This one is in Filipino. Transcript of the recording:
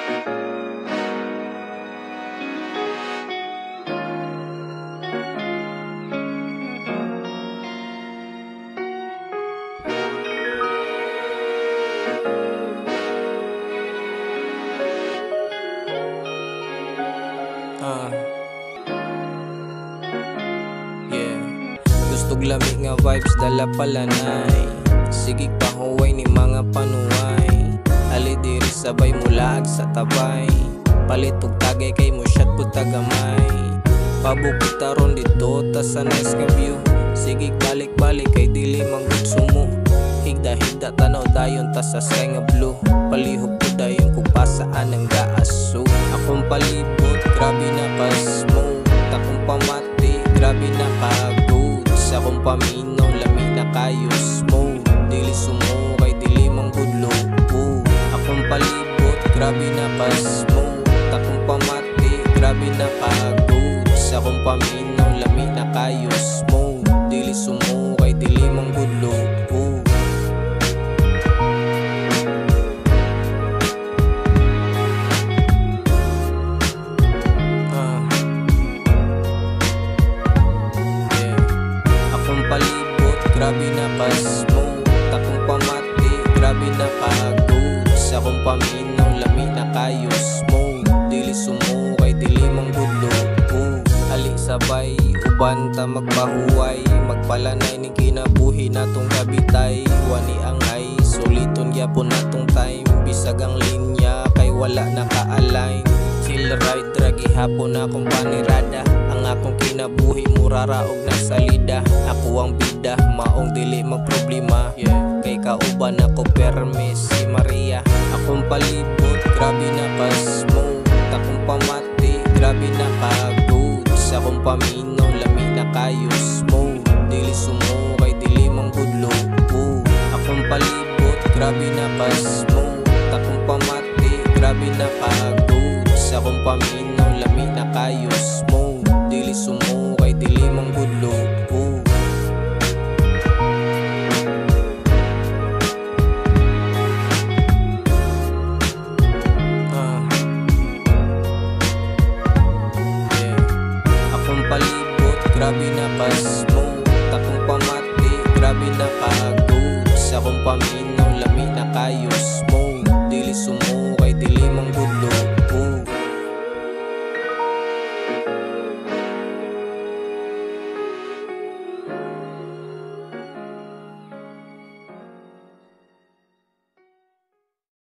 Yeah. Gustog lami nga vibes dala pala nay. Sige pahuway ni mga panuway. Ali diri sabay mulaag sa tabay. Palit og tagay kay mo shot pud tagamay. Pabukit taron dito ta sa nice nga view. Sige balik-balik kay dili manggod sumo. Higda-higda tanaw dayon ta sa sky nga blue. Palihog ko dayon kung pasaan ang gaaso. Akong palibot, grabe na ka-smoke. Akong pamati, grabe na ka-good. Sa akong paminaw, lami na kayo smoke. Dili sumo kay dili manggudlo. Akong palibot, grabe na ka-smoke. Akong pamati, grabe na ka-good. Sa akong paminaw, lami na kayo smoke. Dili sumo kay dili manggudlo. Palibot, grabe na ka-smoke. Takong pamati, grabe na ka-good. Sa akong paminaw, lami na kayo smoke. Dili sumo kay dili manggudlo. Ali sabay, uban ta magpahuway. Magpalanay ni kinabuhi natong kabitay. Wani angay, suliton gyapon natong time. Bisag ang linya, kay wala naka-align. Feel right, dragi hapon akong panirada. Ang akong kinabuhi murara og nasalida. Ako ang bida, maong dili magproblema. Kay kauban ako permis si Maria. Akong palibot, grabe na ka-smoke. Takong pamati, grabe na ka-good. Sa akong paminaw, lami na kayo smoke. Dili sumo kay dili manggudlo. Akong palibot, grabe na ka-smoke. Takong pamati, grabe na ka-good. Sa akong paminaw, lami na kayo smoke. Dili sumo kay dili manggudlo. Akong palibot, grabe na ka-smoke. Takong pamati, grabe na ka-good. Sa akong paminaw, lami na kayo smoke. Dili sumo kay dili manggudlo.